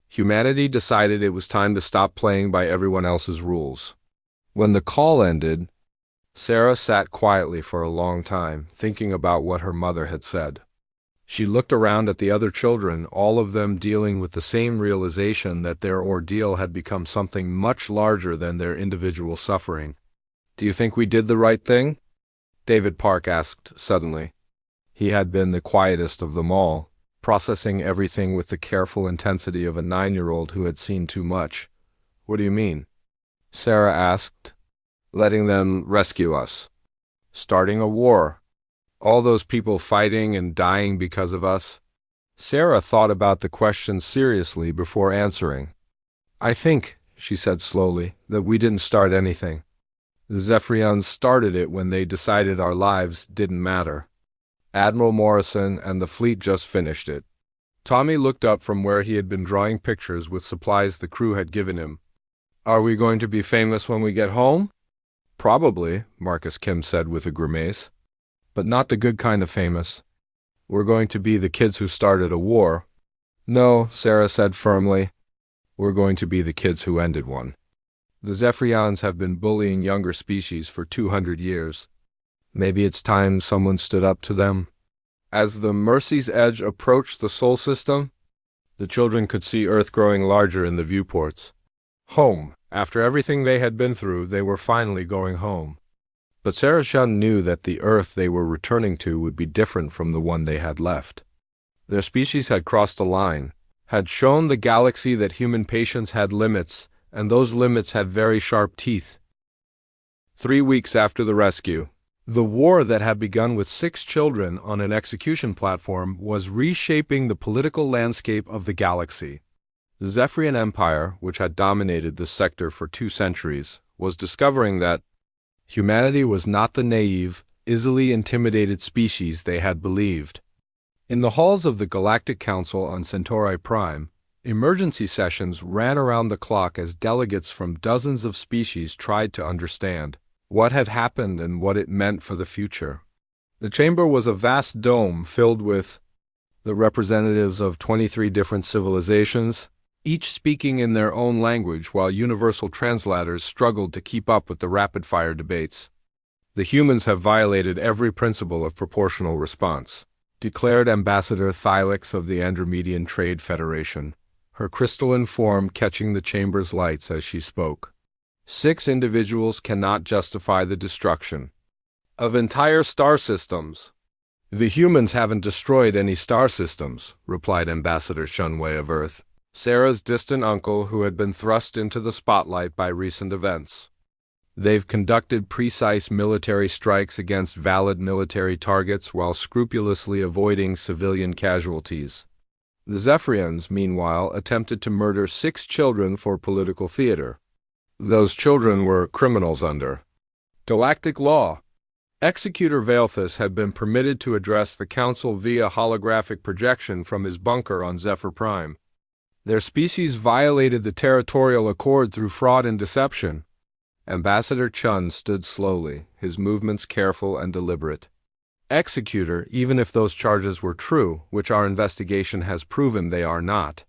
Speaker 1: humanity decided it was time to stop playing by everyone else's rules. When the call ended, Sarah sat quietly for a long time, thinking about what her mother had said. She looked around at the other children, all of them dealing with the same realization that their ordeal had become something much larger than their individual suffering. Do you think we did the right thing? David Park asked suddenly. He had been the quietest of them all, processing everything with the careful intensity of a 9-year-old who had seen too much. What do you mean? Sarah asked. Letting them rescue us. Starting a war. All those people fighting and dying because of us. Sarah thought about the question seriously before answering. I think, she said slowly, that we didn't start anything. The Zephyrians started it when they decided our lives didn't matter. Admiral Morrison and the fleet just finished it. Tommy looked up from where he had been drawing pictures with supplies the crew had given him. Are we going to be famous when we get home? Probably, Marcus Kim said with a grimace. But not the good kind of famous. We're going to be the kids who started a war. No, Sarah said firmly. We're going to be the kids who ended one. The Zephyrians have been bullying younger species for 200 years. Maybe it's time someone stood up to them. As the Mercy's Edge approached the Sol system, the children could see Earth growing larger in the viewports. Home. After everything they had been through, they were finally going home. But Sarah Shun knew that the Earth they were returning to would be different from the one they had left. Their species had crossed a line, had shown the galaxy that human patience had limits, and those limits had very sharp teeth. 3 weeks after the rescue, the war that had begun with 6 children on an execution platform was reshaping the political landscape of the galaxy. The Zephyrian Empire, which had dominated this sector for 2 centuries, was discovering that humanity was not the naive, easily intimidated species they had believed. In the halls of the Galactic Council on Centauri Prime, emergency sessions ran around the clock as delegates from dozens of species tried to understand what had happened and what it meant for the future. The chamber was a vast dome filled with the representatives of 23 different civilizations, each speaking in their own language while universal translators struggled to keep up with the rapid-fire debates. The humans have violated every principle of proportional response, declared Ambassador Thylix of the Andromedian Trade Federation, her crystalline form catching the chamber's lights as she spoke. 6 individuals cannot justify the destruction of entire star systems. The humans haven't destroyed any star systems, replied Ambassador Shunwei of Earth, Sarah's distant uncle who had been thrust into the spotlight by recent events. They've conducted precise military strikes against valid military targets while scrupulously avoiding civilian casualties. The Zephyrians, meanwhile, attempted to murder 6 children for political theater. Those children were criminals under galactic law. Executor Veilthus had been permitted to address the Council via holographic projection from his bunker on Zephyr Prime. Their species violated the territorial accord through fraud and deception. Ambassador Chun stood slowly, his movements careful and deliberate. Executor, even if those charges were true, which our investigation has proven they are not,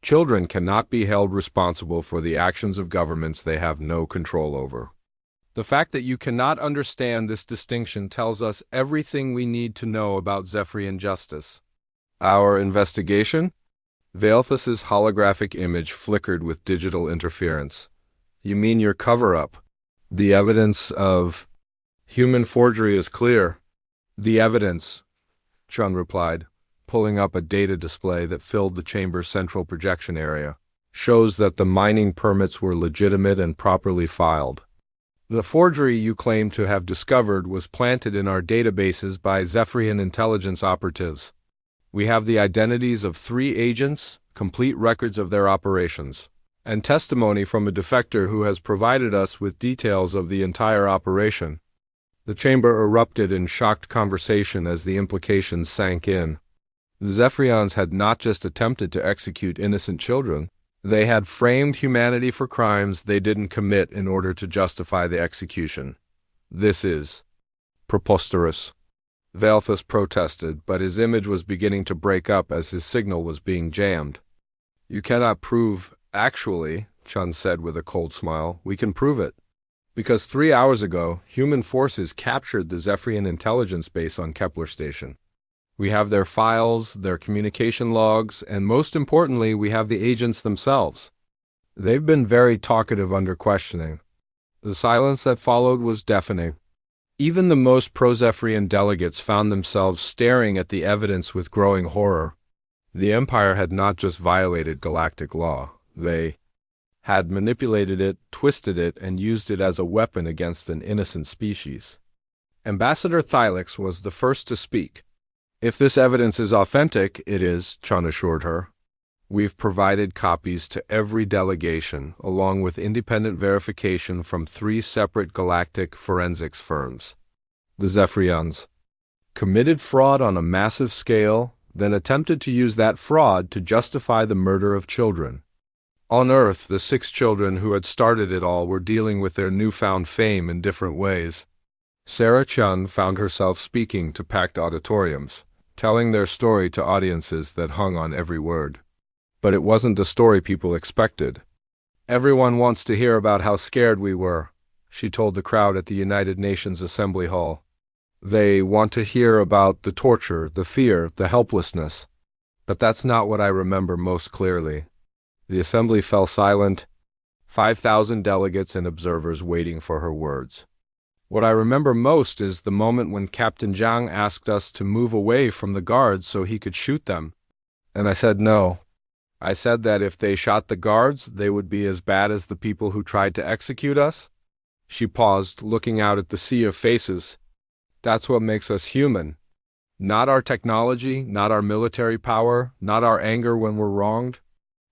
Speaker 1: children cannot be held responsible for the actions of governments they have no control over. The fact that you cannot understand this distinction tells us everything we need to know about Zephyrian justice. Our investigation? Veilthus's holographic image flickered with digital interference. You mean your cover-up? The evidence of human forgery is clear. The evidence, Chun replied, pulling up a data display that filled the chamber's central projection area, shows that the mining permits were legitimate and properly filed. The forgery you claim to have discovered was planted in our databases by Zephyrian intelligence operatives. We have the identities of 3 agents, complete records of their operations, and testimony from a defector who has provided us with details of the entire operation. The chamber erupted in shocked conversation as the implications sank in. The Zephyrians had not just attempted to execute innocent children, they had framed humanity for crimes they didn't commit in order to justify the execution. This is preposterous. Veilthus protested, but his image was beginning to break up as his signal was being jammed. You cannot prove, actually, Chun said with a cold smile. We can prove it. Because 3 hours ago, human forces captured the Zephyrian intelligence base on Kepler Station. We have their files, their communication logs, and most importantly, we have the agents themselves. They've been very talkative under questioning. The silence that followed was deafening. Even the most pro-Zephyrian delegates found themselves staring at the evidence with growing horror. The Empire had not just violated galactic law. They had manipulated it, twisted it, and used it as a weapon against an innocent species. Ambassador Thylix was the first to speak. If this evidence is authentic, it is, Chun assured her. We've provided copies to every delegation, along with independent verification from 3 separate galactic forensics firms. The Zephyrians committed fraud on a massive scale, then attempted to use that fraud to justify the murder of children. On Earth, the 6 children who had started it all were dealing with their newfound fame in different ways. Sarah Chun found herself speaking to packed auditoriums, telling their story to audiences that hung on every word. But it wasn't the story people expected. "Everyone wants to hear about how scared we were," she told the crowd at the United Nations Assembly Hall. "They want to hear about the torture, the fear, the helplessness." But that's not what I remember most clearly. The assembly fell silent, 5,000 delegates and observers waiting for her words. What I remember most is the moment when Captain Zhang asked us to move away from the guards so he could shoot them. And I said no. I said that if they shot the guards, they would be as bad as the people who tried to execute us. She paused, looking out at the sea of faces. That's what makes us human. Not our technology, not our military power, not our anger when we're wronged.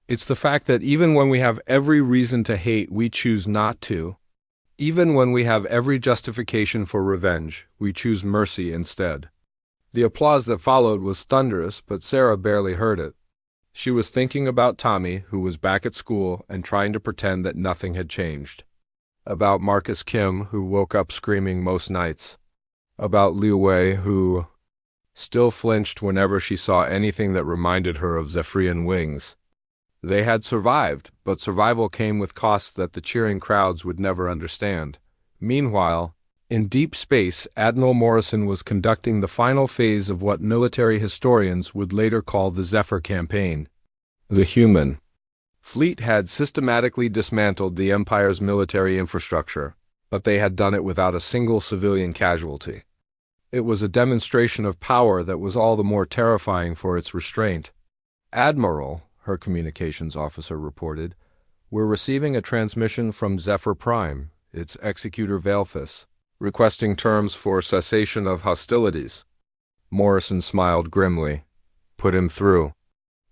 Speaker 1: It's the fact that even when we have every reason to hate, we choose not to. Even when we have every justification for revenge, we choose mercy instead. The applause that followed was thunderous, but Sarah barely heard it. She was thinking about Tommy, who was back at school and trying to pretend that nothing had changed. About Marcus Kim, who woke up screaming most nights. About Liu Wei, who still flinched whenever she saw anything that reminded her of Zephyrian wings. They had survived, but survival came with costs that the cheering crowds would never understand. Meanwhile, in deep space, Admiral Morrison was conducting the final phase of what military historians would later call the Zephyr Campaign. The human fleet had systematically dismantled the Empire's military infrastructure, but they had done it without a single civilian casualty. It was a demonstration of power that was all the more terrifying for its restraint. "Admiral," her communications officer reported, "we're receiving a transmission from Zephyr Prime, its executor Valthus, requesting terms for cessation of hostilities." Morrison smiled grimly. "Put him through."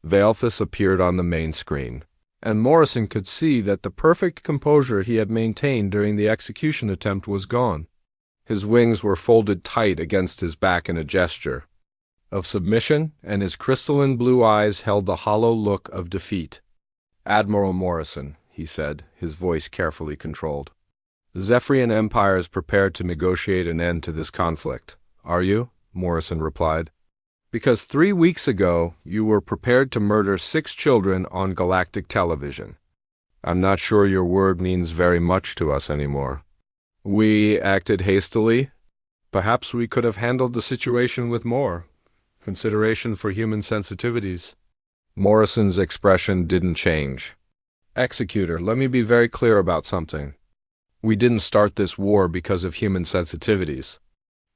Speaker 1: Valthus appeared on the main screen, and Morrison could see that the perfect composure he had maintained during the execution attempt was gone. His wings were folded tight against his back in a gesture of submission, and his crystalline blue eyes held the hollow look of defeat. "Admiral Morrison," he said, his voice carefully controlled. "The Zephyrian Empire is prepared to negotiate an end to this conflict. Are you?" Morrison replied. "Because 3 weeks ago, you were prepared to murder 6 children on galactic television. I'm not sure your word means very much to us anymore. We acted hastily. Perhaps we could have handled the situation with more consideration for human sensitivities." Morrison's expression didn't change. "Executor, let me be very clear about something. We didn't start this war because of human sensitivities.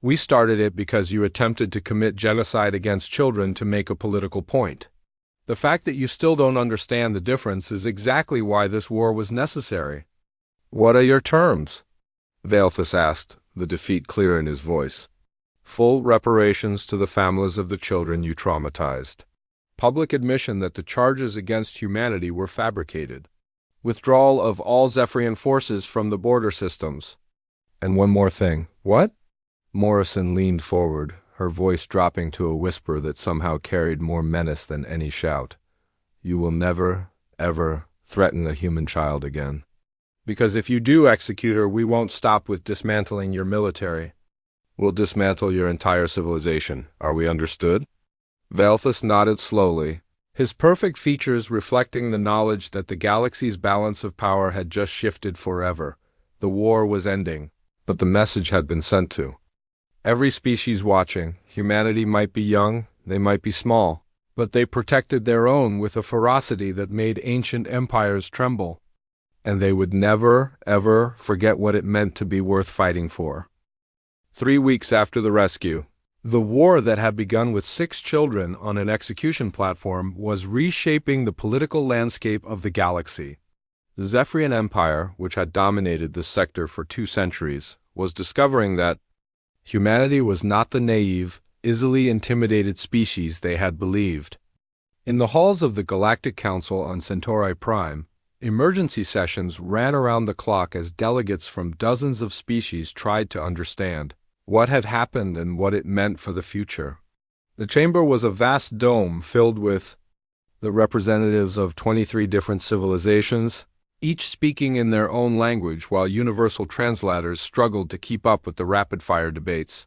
Speaker 1: We started it because you attempted to commit genocide against children to make a political point. The fact that you still don't understand the difference is exactly why this war was necessary." "What are your terms?" Valthus asked, the defeat clear in his voice. "Full reparations to the families of the children you traumatized. Public admission that the charges against humanity were fabricated. Withdrawal of all Zephyrian forces from the border systems. And one more thing." "What?" Morrison leaned forward, her voice dropping to a whisper that somehow carried more menace than any shout. "You will never, ever threaten a human child again. Because if you do, Executor, we won't stop with dismantling your military. We'll dismantle your entire civilization. Are we understood?" Valthus nodded slowly, his perfect features reflecting the knowledge that the galaxy's balance of power had just shifted forever. The war was ending, but the message had been sent to every species watching. Humanity might be young, they might be small, but they protected their own with a ferocity that made ancient empires tremble. And they would never, ever forget what it meant to be worth fighting for. 3 weeks after the rescue, the war that had begun with 6 children on an execution platform was reshaping the political landscape of the galaxy. The Zephyrian Empire, which had dominated this sector for 2 centuries, was discovering that humanity was not the naive, easily intimidated species they had believed. In the halls of the Galactic Council on Centauri Prime, emergency sessions ran around the clock as delegates from dozens of species tried to understand what had happened and what it meant for the future. The chamber was a vast dome filled with the representatives of 23 different civilizations, each speaking in their own language while universal translators struggled to keep up with the rapid-fire debates.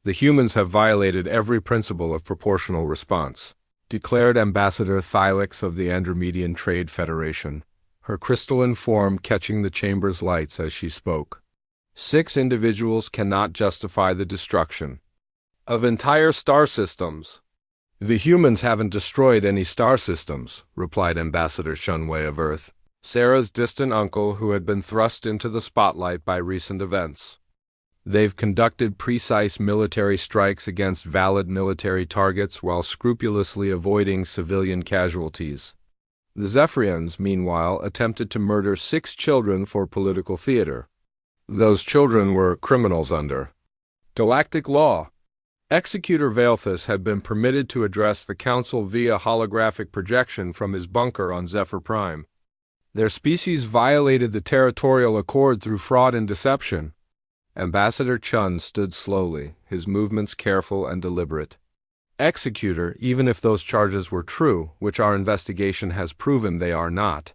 Speaker 1: The humans have violated every principle of proportional response, declared Ambassador Thylix of the Andromedian Trade Federation, her crystalline form catching the chamber's lights as she spoke. 6 individuals cannot justify the destruction of entire star systems. The humans haven't destroyed any star systems, replied Ambassador Shunwei of Earth, Sarah's distant uncle who had been thrust into the spotlight by recent events. They've conducted precise military strikes against valid military targets while scrupulously avoiding civilian casualties. The Zephyrians, meanwhile, attempted to murder 6 children for political theater. Those children were criminals under galactic law. Executor Veilthus had been permitted to address the Council via holographic projection from his bunker on Zephyr Prime. Their species violated the territorial accord through fraud and deception. Ambassador Chun stood slowly, his movements careful and deliberate. Executor, even if those charges were true, which our investigation has proven they are not,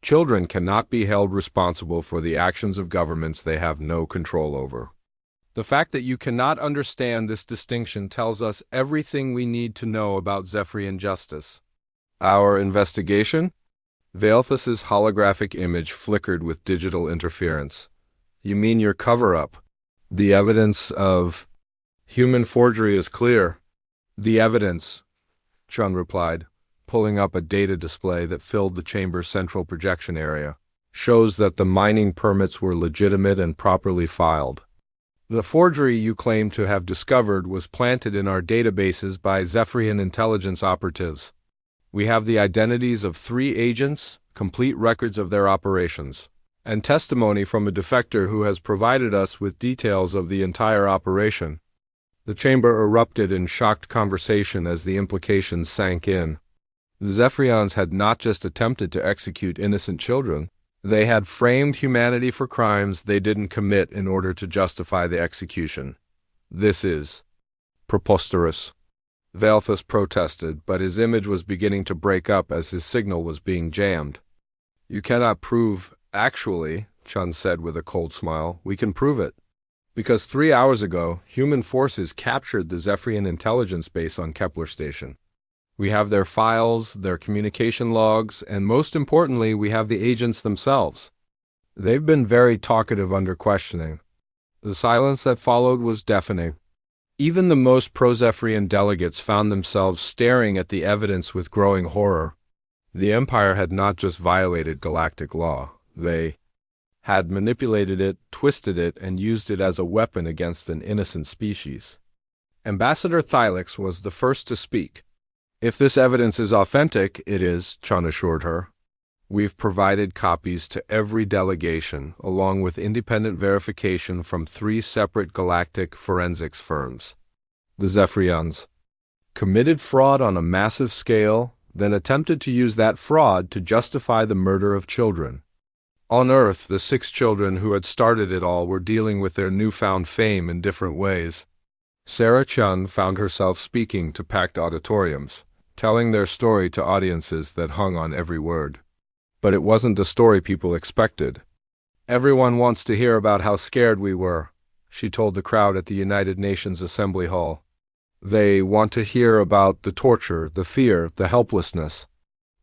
Speaker 1: children cannot be held responsible for the actions of governments they have no control over. The fact that you cannot understand this distinction tells us everything we need to know about Zephyrian justice. Our investigation? Veilthus's holographic image flickered with digital interference. You mean your cover-up? The evidence of human forgery is clear. The evidence, Chun replied, pulling up a data display that filled the chamber's central projection area, shows that the mining permits were legitimate and properly filed. The forgery you claim to have discovered was planted in our databases by Zephyrian intelligence operatives. We have the identities of 3 agents, complete records of their operations, and testimony from a defector who has provided us with details of the entire operation. The chamber erupted in shocked conversation as the implications sank in. The Zephyrians had not just attempted to execute innocent children, they had framed humanity for crimes they didn't commit in order to justify the execution. This is preposterous. Veilthus protested, but his image was beginning to break up as his signal was being jammed. You cannot prove. Actually, Chun said with a cold smile, we can prove it. Because 3 hours ago, human forces captured the Zephyrian intelligence base on Kepler Station. We have their files, their communication logs, and most importantly, we have the agents themselves. They've been very talkative under questioning. The silence that followed was deafening. Even the most pro-Zephyrian delegates found themselves staring at the evidence with growing horror. The Empire had not just violated galactic law. They had manipulated it, twisted it, and used it as a weapon against an innocent species. Ambassador Thylix was the first to speak. If this evidence is authentic, it is, Chun assured her. We've provided copies to every delegation, along with independent verification from 3 separate galactic forensics firms. The Zephyrians committed fraud on a massive scale, then attempted to use that fraud to justify the murder of children. On Earth, the 6 children who had started it all were dealing with their newfound fame in different ways. Sarah Chun found herself speaking to packed auditoriums, telling their story to audiences that hung on every word. But it wasn't the story people expected. Everyone wants to hear about how scared we were, she told the crowd at the United Nations Assembly Hall. They want to hear about the torture, the fear, the helplessness.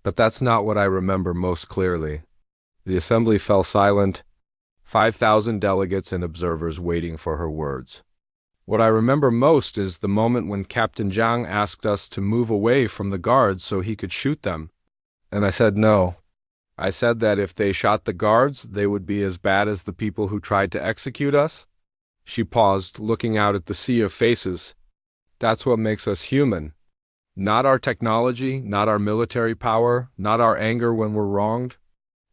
Speaker 1: But that's not what I remember most clearly. The assembly fell silent, 5,000 delegates and observers waiting for her words. What I remember most is the moment when Captain Zhang asked us to move away from the guards so he could shoot them. And I said no. I said that if they shot the guards, they would be as bad as the people who tried to execute us. She paused, looking out at the sea of faces. That's what makes us human. Not our technology, not our military power, not our anger when we're wronged.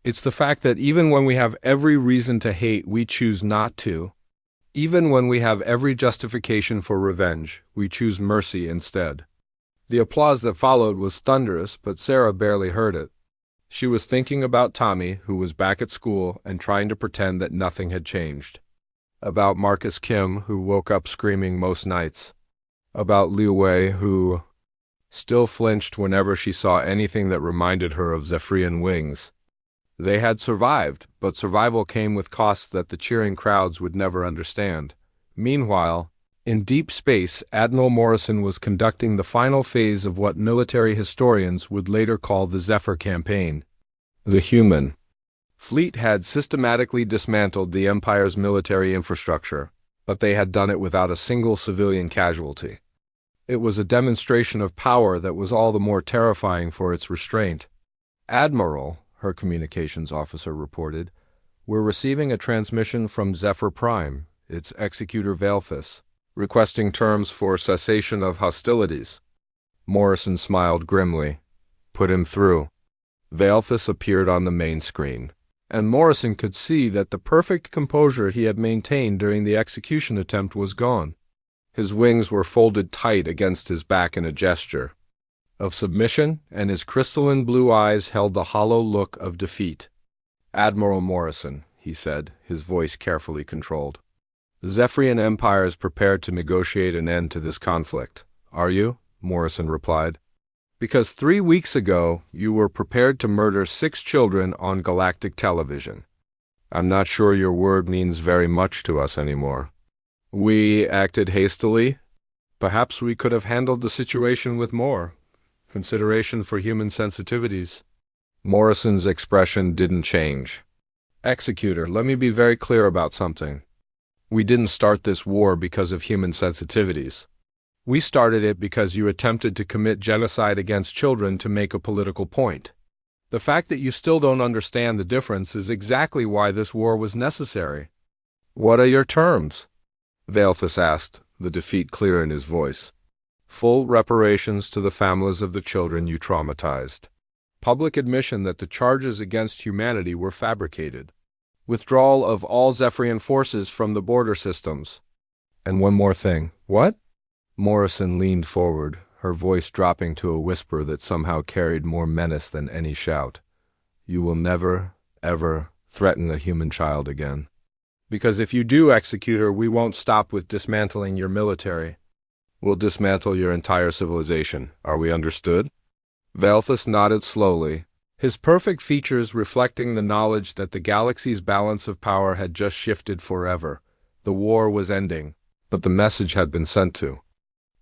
Speaker 1: It's the fact that even when we have every reason to hate, we choose not to. Even when we have every justification for revenge, we choose mercy instead. The applause that followed was thunderous, but Sarah barely heard it. She was thinking about Tommy, who was back at school and trying to pretend that nothing had changed. About Marcus Kim, who woke up screaming most nights. About Liu Wei, who still flinched whenever she saw anything that reminded her of Zephyrian wings. They had survived, but survival came with costs that the cheering crowds would never understand. Meanwhile, in deep space, Admiral Morrison was conducting the final phase of what military historians would later call the Zephyr Campaign. The human fleet had systematically dismantled the Empire's military infrastructure, but they had done it without a single civilian casualty. It was a demonstration of power that was all the more terrifying for its restraint. "Admiral," her communications officer reported, "we're receiving a transmission from Zephyr Prime, its executor Valthus, requesting terms for cessation of hostilities." Morrison smiled grimly. "Put him through." Valthus appeared on the main screen, and Morrison could see that the perfect composure he had maintained during the execution attempt was gone. His wings were folded tight against his back in a gesture of submission, and his crystalline blue eyes held the hollow look of defeat. "Admiral Morrison," he said, his voice carefully controlled. "The Zephyrian Empire is prepared to negotiate an end to this conflict. Are you?" Morrison replied. "Because 3 weeks ago you were prepared to murder 6 children on galactic television. I'm not sure your word means very much to us anymore. We acted hastily. Perhaps we could have handled the situation with more consideration for human sensitivities." Morrison's expression didn't change. "Executor, let me be very clear about something. We didn't start this war because of human sensitivities. We started it because you attempted to commit genocide against children to make a political point. The fact that you still don't understand the difference is exactly why this war was necessary." "What are your terms?" Valthus asked, the defeat clear in his voice. "Full reparations to the families of the children you traumatized. Public admission that the charges against humanity were fabricated. Withdrawal of all Zephyrian forces from the border systems. And one more thing." "What?" Morrison leaned forward, her voice dropping to a whisper that somehow carried more menace than any shout. "You will never, ever threaten a human child again. Because if you do, Executor, we won't stop with dismantling your military. We'll dismantle your entire civilization. Are we understood?" Valthus nodded slowly, his perfect features reflecting the knowledge that the galaxy's balance of power had just shifted forever. The war was ending, but the message had been sent to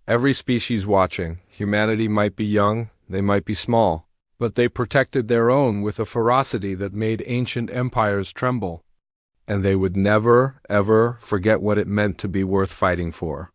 Speaker 1: every species watching. Humanity might be young, they might be small, but they protected their own with a ferocity that made ancient empires tremble. And they would never, ever forget what it meant to be worth fighting for.